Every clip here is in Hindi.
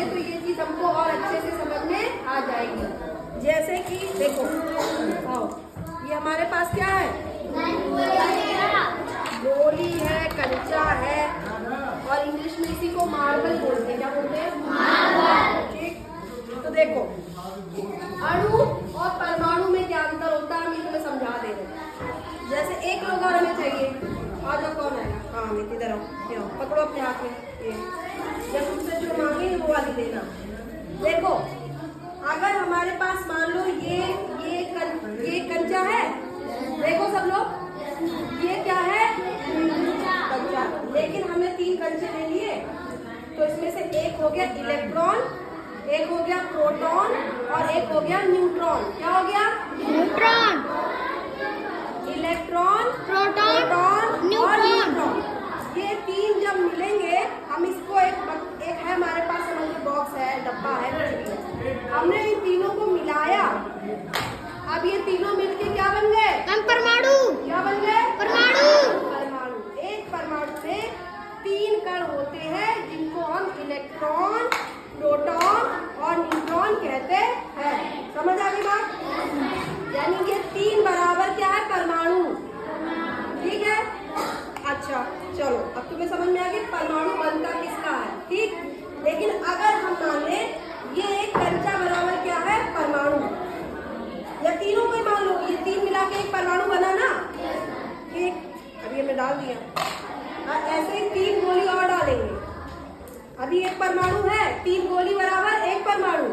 तो ये चीज हमको और अच्छे से समझ में आ जाएगी। जैसे कि देखो, आओ, ये हमारे पास क्या है, गोली है, कंचा है, और इंग्लिश में इसी को मार्बल बोलते हैं। क्या बोलते हैं? मार्बल। ठीक, तो देखो अणु और परमाणु में क्या अंतर होता है, मैं तुम्हें समझा दे रही हूँ। जैसे एक लोग और हमें चाहिए, आ जाओ, कौन आएगा? हाँ अमित, इधर आओ, ये आओ, पकड़ो अपने हाथ में ये, जब तुमसे जो मांगे वो वाली देना। देखो अगर हमारे पास मान लो ये कंचा है, देखो सब लोग, ये क्या है? कंचा। लेकिन हमने 3 कंचे ले लिए, तो इसमें से एक हो गया इलेक्ट्रॉन, एक हो गया प्रोटॉन और एक हो गया न्यूट्रॉन। क्या हो गया? न्यूट्रॉन, इलेक्ट्रॉन, प्रोटॉन, और न्यूट्रॉन। ये 3 जब मिलेंगे, हम इसको एक है हमारे पास, समझ बॉक्स है, डब्बा है, कुछ भी है, हमने इन तीनों को मिलाया। अब ये तीनों मिलके क्या बन गए? परमाणु। क्या बन गए? परमाणु। परमाणु। एक परमाणु में 3 कण होते हैं, जिनको हम इलेक्ट्रॉन, प्रोटॉन और न्यूट्रॉन कहते हैं। समझ आ गई बात? यानी ये 3 बराबर क्या है? परमाणु। ठीक है, अच्छा चलो, अब तुम्हें समझ में आ गया परमाणु बनता किसका है। ठीक, लेकिन अगर हम मान लें ये एक कंचा बराबर क्या है? परमाणु, या तीनों को ही मान लो, ये 3 मिला के एक परमाणु बना ना। ठीक, अभी हमने डाल दिया, और ऐसे ही 3 गोली और डालेंगे। अभी एक परमाणु है, 3 गोली बराबर एक परमाणु।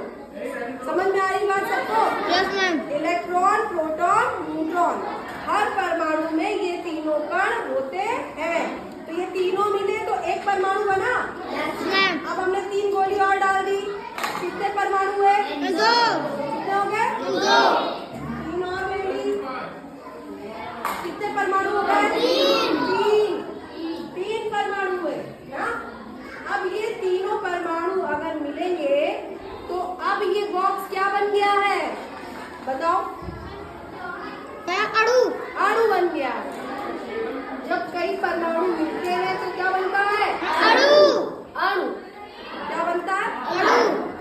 समझ में आ रही बात सबको? Yes ma'am. Electron, proton, neutron, हर परमाणु में ये तीनों कण होते हैं। तो ये तीनों मिले तो एक परमाणु बना। Yes ma'am. अब हमने 3 गोली और डाल दी, कितने परमाणु हुए? 2। कितने हो गए? 2। 3 और मिली, कितने परमाणु हो गए? 3 परमाणु हुए ना। अब ये तीनों परमाणु अगर मिलेंगे तो अब ये बॉक्स क्या बन गया है? बताओ। अणु। अणु बन गया। जब कई परमाणु मिलते हैं तो क्या बनता है? अणु। अणु। क्या बनता है? अणु।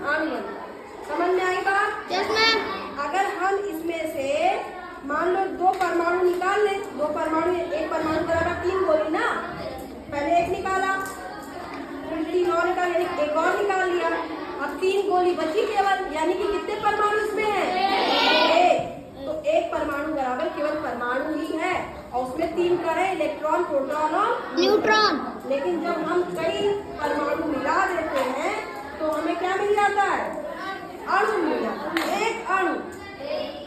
अणु बनता है। समझ में आई बात? Yes ma'am. अगर हम इसमें से मान लो 2 परमाणु निकाल लें, 2 परमाणु, एक परमाणु बराबर 3 गोली ना, पहले एक निकाला, फिर 3 और निकाल, यानी एक और निकाल लिया, अब 3 गोली बची केवल, यानी कि कितने परमाणु इसमें है? एक। तो एक परमाणु बराबर केवल परमाणु ही है, और उसमें 3 कण है, इलेक्ट्रॉन, प्रोटॉन और न्यूट्रॉन। लेकिन जब हम कई परमाणु मिला देते हैं तो हमें क्या मिल जाता है? अणु मिल जाता है, एक अणु।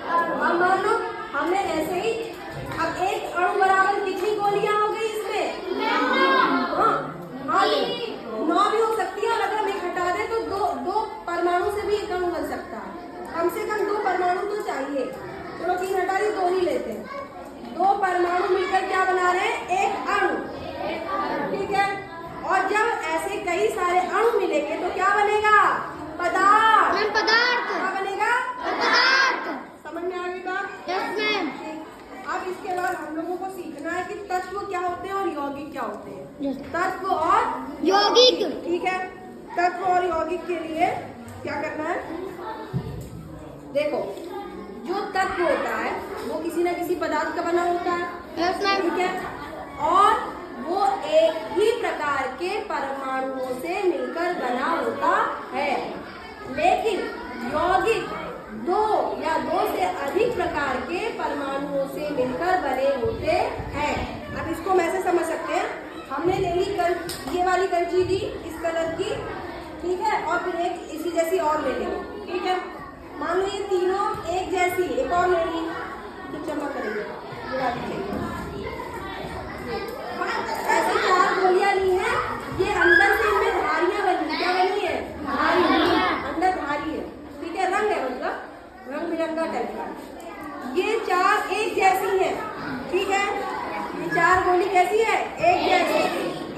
अब मान लो हमने ऐसे ही, अब एक अणु बराबर कितनी गोलियां हो गई इसमें? हाँ, 9 भी हो सकती है, और अगर हम एक हटा दें तो दो परमाणु से भी एक अणु बन सकता है। कम से कम 2 परमाणु तो चाहिए। चलो 3 हटा दी, 2 ही लेते हैं। 2 परमाणु मिलकर क्या बना रहे हैं? एक अणु। ठीक है, और जब ऐसे कई सारे अणु मिलेंगे तो क्या बनेगा? पदार्थ। मैम पदार्थ। क्या बनेगा? पदार्थ। समझ में आ गई बात? Yes ma'am. अब इसके बाद हम लोगों को सीखना है कि तत्व क्या होते हैं और यौगिक क्या होते हैं। यस। तत्व और यौगिक। ठीक है, तत्व और यौगिक के लिए क्या करना है? देखो, जो तत्व होता है वो किसी न किसी पदार्थ का बना होता है। Yes ma'am. ठीक है, और वो एक ही प्रकार के परमाणुओं से मिलकर बना होता है। लेकिन यौगिक 2 या 2 से अधिक प्रकार के परमाणुओं से मिलकर बने होते हैं। अब इसको हम ऐसे समझ सकते हैं, हमने ले ली ये वाली कंची दी इस कलर की, ठीक है, और फिर एक इसी जैसी और ले लेंगे। ठीक है, मान लो ये तीनों एक जैसी, एक और ले ली तो जमा करेंगे, ये वाली चाहिए। ऐसी 4 गोलियां ली हैं, ये अंदर से इनमें धारियां बनी। क्या बनी है? धारी, अंदर धारी है। ठीक है, रंग है, मतलब रंग बिरंगा टाइप का। ये 4 एक जैसी हैं। ठीक है, ये 4 गोली कैसी है? एक जैसी।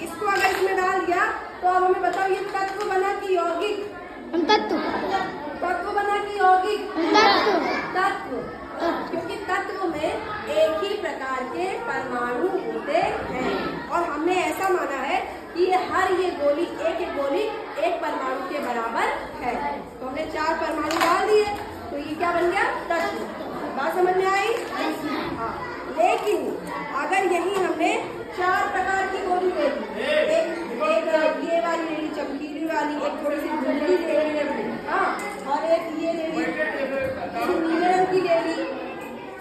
इसको अगर इसमें डाल दिया तो अब हमें बताओ ये तत्व बना कि यौगिक? तत्व। तत्व बना कि यौगिक? तत्व। तत्व, क्योंकि तत्व में एक ही प्रकार के परमाणु होते हैं। और हमने ऐसा माना है कि ये गोली एक गोली एक परमाणु के बराबर है। तो हमने 4 परमाणु डाल दिए, तो ये क्या बन गया? तत्व। बात समझ में आई? हाँ। लेकिन अगर यही हमने 4 प्रकार की गोली ले ली, एक ये वाली ले ली चमकीली वाली, एक थोड़ी सी धुंधली ले ली, हाँ, और एक ये ले ली नीले रंग की ले ली,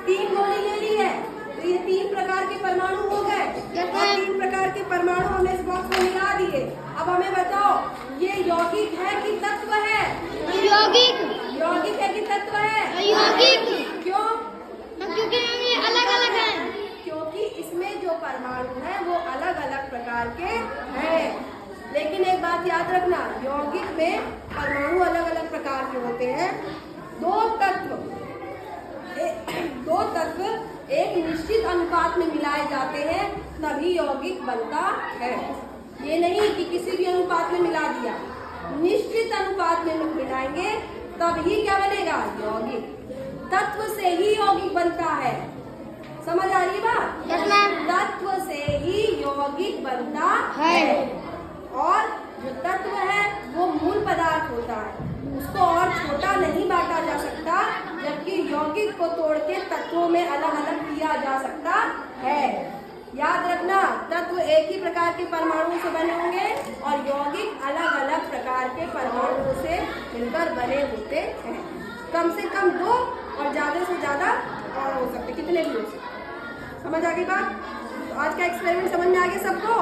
3 गोली ले ली है, तो ये 3 प्रकार के परमाणु हो गए। और 3 प्रकार के परमाणु हमने इस बॉक्स में मिला दिए। अब हमें बताओ ये यौगिक है कि तत्व है? यौगिक। यौगिक है कि तत्व है? यौगिक। क्यों? क्योंकि हम ये अलग अलग हैं। क्योंकि इसमें जो परमाणु है वो अलग अलग प्रकार के हैं। लेकिन एक बात याद रखना, यौगिक में परमाणु अलग अलग प्रकार के होते हैं। दो तत्व एक निश्चित अनुपात में मिलाए जाते हैं तभी यौगिक बनता है। ये नहीं कि किसी भी अनुपात में मिला दिया, निश्चित अनुपात में मिलाएंगे तभी क्या बनेगा? यौगिक। तत्व से ही यौगिक बनता है। समझ आ रही बात? तत्व से ही यौगिक बनता है। और जो तत्व है वो मूल पदार्थ होता है, उसको और छोटा नहीं बांटा जा सकता, जबकि यौगिक को तोड़ के तत्वों में अलग अलग किया जा सकता है। याद रखना, तत्व एक ही प्रकार के परमाणुओं से बने होंगे और यौगिक अलग अलग प्रकार के परमाणुओं से मिलकर बने होते हैं। कम से कम 2 और ज्यादा से ज्यादा और हो सकते, कितने भी हो सकते। समझ आ गई बात? तो आज का एक्सपेरिमेंट समझ में आ गया सबको?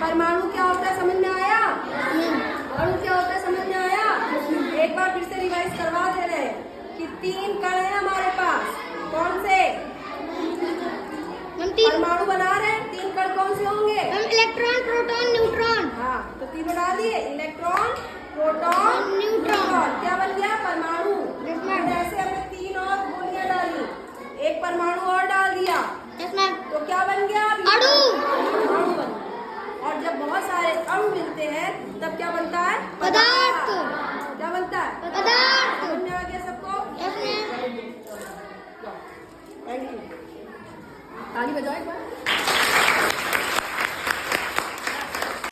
परमाणु क्या होता है समझ में आया? अणु क्या होता है समझ में आया? एक बार फिर से रिवाइज करवा दे रहे हैं कि 3 कण है हमारे पास। कौन से? परमाणु बना रहे हैं, 3 कण कौन से होंगे? Electron, proton, neutron. हाँ, तो तीनों डाल दिए, इलेक्ट्रॉन, प्रोटॉन, न्यूट्रॉन। क्या बन गया? परमाणु। जैसे हमने 3 और गोलियां डाली, एक परमाणु और डाल दिया, तो क्या बन गया? अणु। अणु बन गया। और जब बहुत सारे अणु मिलते हैं तब क्या बनता है? पदार्थ। क्या बनता है? पदार्थ। समझ में आ गया सबको? Thank you. ताली बजाओ एक बार।